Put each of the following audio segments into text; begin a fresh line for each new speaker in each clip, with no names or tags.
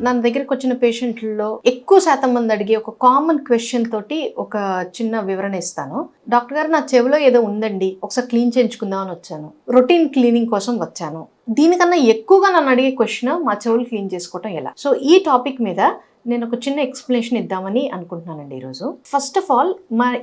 నా దగ్గరికి వచ్చిన పేషెంట్లలో ఎక్కువ శాతం మంది అడిగే ఒక కామన్ క్వశ్చన్ తోటి ఒక చిన్న వివరణ ఇస్తాను. డాక్టర్ గారు, నా చెవిలో ఏదో ఉందండి, ఒకసారి క్లీన్ చేయించుకుందామని వచ్చాను, రొటీన్ క్లీనింగ్ కోసం వచ్చాను. దీనికన్నా ఎక్కువగా నన్ను అడిగే క్వశ్చన్, మా చెవులు క్లీన్ చేసుకోవటం ఎలా. సో ఈ టాపిక్ మీద నేను ఒక చిన్న ఎక్స్ప్లెనేషన్ ఇద్దామని అనుకుంటున్నానండి ఈరోజు. ఫస్ట్ ఆఫ్ ఆల్,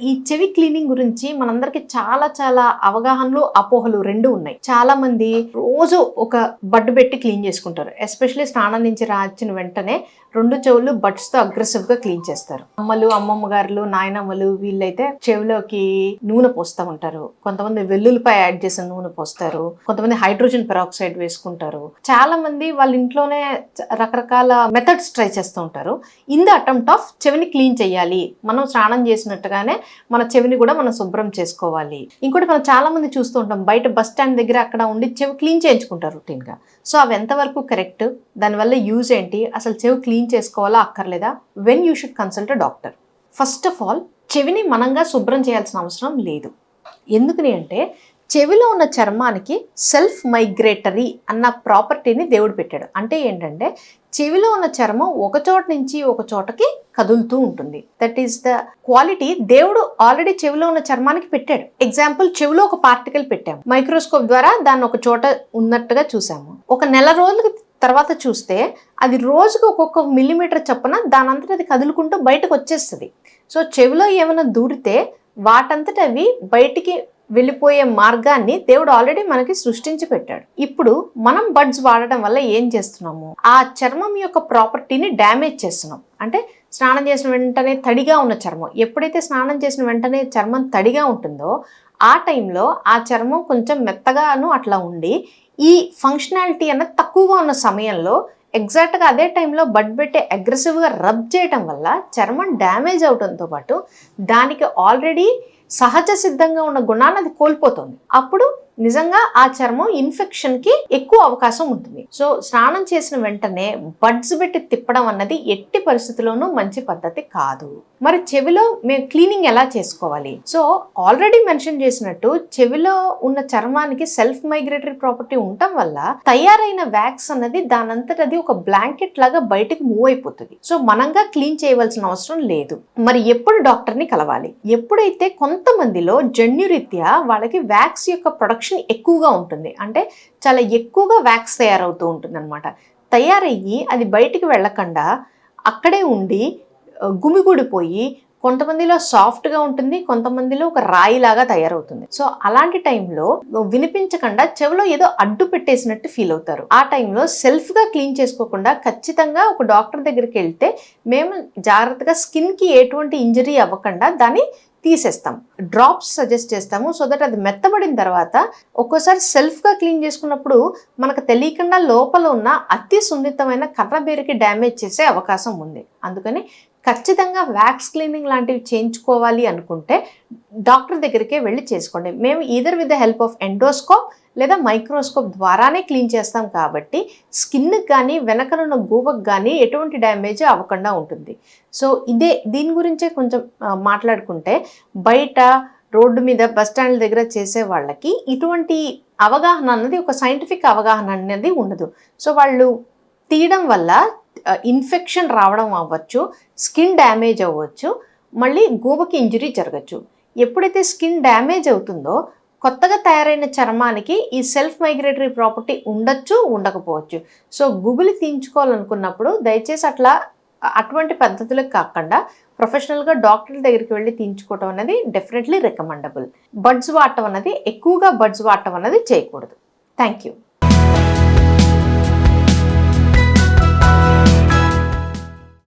ఈ చెవి క్లీనింగ్ గురించి మనందరికి చాలా అవగాహనలు, అపోహలు రెండు ఉన్నాయి. చాలా మంది రోజు ఒక బడ్ పెట్టి క్లీన్ చేసుకుంటారు. ఎస్పెషల్లీ స్నానం నుంచి రాచిన వెంటనే 2 చెవులు బడ్స్ తో అగ్రెసివ్ గా క్లీన్ చేస్తారు. అమ్మలు, అమ్మమ్మ గారులు, నాయనమ్మలు వీళ్ళైతే చెవిలోకి నూనె పోస్తూ ఉంటారు. కొంతమంది వెల్లుల్లిపై యాడ్ చేసిన నూనె పోస్తారు. కొంతమంది హైడ్రోజన్ పెరాక్సైడ్ వేసుకుంటారు. చాలా మంది వాళ్ళ ఇంట్లోనే రకరకాల మెథడ్స్ ట్రై చేస్తూ ఉంటారు. ఇన్ ద అటెంప్ట్ ఆఫ్ చెవిని క్లీన్ చేయాలి, మనం స్నానం చేసినట్టుగానే మన చెవిని కూడా మనం శుభ్రం చేసుకోవాలి. ఇంకోటి, మనం చాలా మంది చూస్తూ ఉంటాం, బయట బస్ స్టాండ్ దగ్గర అక్కడ ఉండి చెవి క్లీన్ చేయించుకుంటారు రొటీన్ గా. సో అవి ఎంతవరకు కరెక్ట్, దానివల్ల యూజ్ ఏంటి, అసలు చెవి క్లీన్ చేసుకోవాలా అక్కర్లేదా, when you should consult a doctor. First of all, చెవిని మనంగా శుభ్రం చేయాల్సిన అవసరం లేదు. ఎందుకని అంటే, చెవిలో ఉన్న చర్మానికి సెల్ఫ్ మైగ్రేటరీ అన్న ప్రాపర్టీని దేవుడు పెట్టాడు. అంటే ఏంటంటే, చెవిలో ఉన్న చర్మం ఒక చోట నుంచి ఒక చోటకి కదులుతూ ఉంటుంది. దట్ ఈస్ ద క్వాలిటీ దేవుడు ఆల్రెడీ చెవిలో ఉన్న చర్మానికి పెట్టాడు. ఎగ్జాంపుల్, చెవిలో ఒక పార్టికల్ పెట్టాము, మైక్రోస్కోప్ ద్వారా దాన్ని ఒక చోట ఉన్నట్టుగా చూసాము. ఒక నెల రోజుల తర్వాత చూస్తే అది రోజుకు ఒక్కొక్క మిల్లీమీటర్ చొప్పున దానంతట అది కదులుకుంటూ బయటకు వచ్చేస్తుంది. సో చెవిలో ఏమైనా దూరితే వాటంతట అవి బయటికి వెళ్ళిపోయే మార్గాన్ని దేవుడు ఆల్రెడీ మనకి సృష్టించి పెట్టాడు. ఇప్పుడు మనం బడ్స్ వాడడం వల్ల ఏం చేస్తున్నాము, ఆ చర్మం యొక్క ప్రాపర్టీని డ్యామేజ్ చేస్తున్నాం. అంటే స్నానం చేసిన వెంటనే తడిగా ఉన్న చర్మం, ఎప్పుడైతే స్నానం చేసిన వెంటనే చర్మం తడిగా ఉంటుందో ఆ టైంలో ఆ చర్మం కొంచెం మెత్తగాను అట్లా ఉండి ఈ ఫంక్షనాలిటీ అన్నది తక్కువగా ఉన్న సమయంలో ఎగ్జాక్ట్గా అదే టైంలో బడ్ పెట్టి అగ్రెసివ్గా రబ్ చేయటం వల్ల చర్మం డ్యామేజ్ అవడంతో పాటు దానికి ఆల్రెడీ సహజ సిద్ధంగా ఉన్న గుణాన్ని అది కోల్పోతుంది. అప్పుడు నిజంగా ఆ చర్మం ఇన్ఫెక్షన్కి ఎక్కువ అవకాశం ఉంటుంది. సో స్నానం చేసిన వెంటనే బడ్స్ పెట్టి తిప్పడం అన్నది ఎట్టి పరిస్థితుల్లోనూ మంచి పద్ధతి కాదు. మరి చెవిలో మేము క్లీనింగ్ ఎలా చేసుకోవాలి? సో ఆల్రెడీ మెన్షన్ చేసినట్టు చెవిలో ఉన్న చర్మానికి సెల్ఫ్ మైగ్రేటరీ ప్రాపర్టీ ఉండటం వల్ల తయారైన వ్యాక్స్ అన్నది దానంతటది ఒక బ్లాంకెట్ లాగా బయటకు మూవ్ అయిపోతుంది. సో మనంగా క్లీన్ చేయవలసిన అవసరం లేదు. మరి ఎప్పుడు డాక్టర్ని కలవాలి? ఎప్పుడైతే కొంతమందిలో జన్యురీత్యా వాళ్ళకి వ్యాక్స్ యొక్క ప్రొడక్షన్ ఎక్కువగా ఉంటుంది, అంటే చాలా ఎక్కువగా వ్యాక్స్ తయారవుతూ ఉంటుంది అనమాట. తయారయ్యి అది బయటికి వెళ్ళకుండా అక్కడే ఉండి గుమిగూడిపోయి కొంతమందిలో సాఫ్ట్గా ఉంటుంది, కొంతమందిలో ఒక రాయిలాగా తయారవుతుంది. సో అలాంటి టైంలో వినిపించకుండా చెవిలో ఏదో అడ్డు పెట్టేసినట్టు ఫీల్ అవుతారు. ఆ టైంలో సెల్ఫ్గా క్లీన్ చేసుకోకుండా ఖచ్చితంగా ఒక డాక్టర్ దగ్గరికి వెళ్తే మేము జాగ్రత్తగా స్కిన్కి ఎటువంటి ఇంజరీ అవ్వకుండా దాన్ని తీసేస్తాం. డ్రాప్స్ సజెస్ట్ చేస్తాము. సో దట్ అది మెత్తబడిన తర్వాత ఒక్కోసారి సెల్ఫ్గా క్లీన్ చేసుకున్నప్పుడు మనకు తెలియకుండా లోపల ఉన్న అతి సున్నితమైన కర్రబేరికి డ్యామేజ్ చేసే అవకాశం ఉంది. అందుకని ఖచ్చితంగా వ్యాక్స్ క్లీనింగ్ లాంటివి చేయించుకోవాలి అనుకుంటే డాక్టర్ దగ్గరికే వెళ్ళి చేసుకోండి. మేము either with the help of endoscope లేదా మైక్రోస్కోప్ ద్వారానే క్లీన్ చేస్తాం కాబట్టి స్కిన్కి కానీ వెనకనున్న గూబకు కానీ ఎటువంటి డ్యామేజ్ అవ్వకుండా ఉంటుంది. సో దీని గురించే కొంచెం మాట్లాడుకుంటే, బయట రోడ్డు మీద బస్ స్టాండ్ల దగ్గర చేసే వాళ్ళకి ఇటువంటి అవగాహన అన్నది, ఒక సైంటిఫిక్ అవగాహన అనేది ఉండదు. సో వాళ్ళు తీయడం వల్ల ఇన్ఫెక్షన్ రావడం అవ్వచ్చు, స్కిన్ డ్యామేజ్ అవ్వచ్చు, మళ్ళీ గూబకి ఇంజరీ జరగచ్చు. ఎప్పుడైతే స్కిన్ డ్యామేజ్ అవుతుందో కొత్తగా తయారైన చర్మానికి ఈ సెల్ఫ్ మైగ్రేటరీ ప్రాపర్టీ ఉండొచ్చు, ఉండకపోవచ్చు. సో గుబులు తీయించుకోవాలనుకున్నప్పుడు దయచేసి అటువంటి పద్ధతులకు కాకుండా ప్రొఫెషనల్గా డాక్టర్ దగ్గరికి వెళ్ళి తీయించుకోవటం అనేది డెఫినెట్లీ రికమెండబుల్. బడ్స్ వాడటం అనేది ఎక్కువగా చేయకూడదు. Thank you.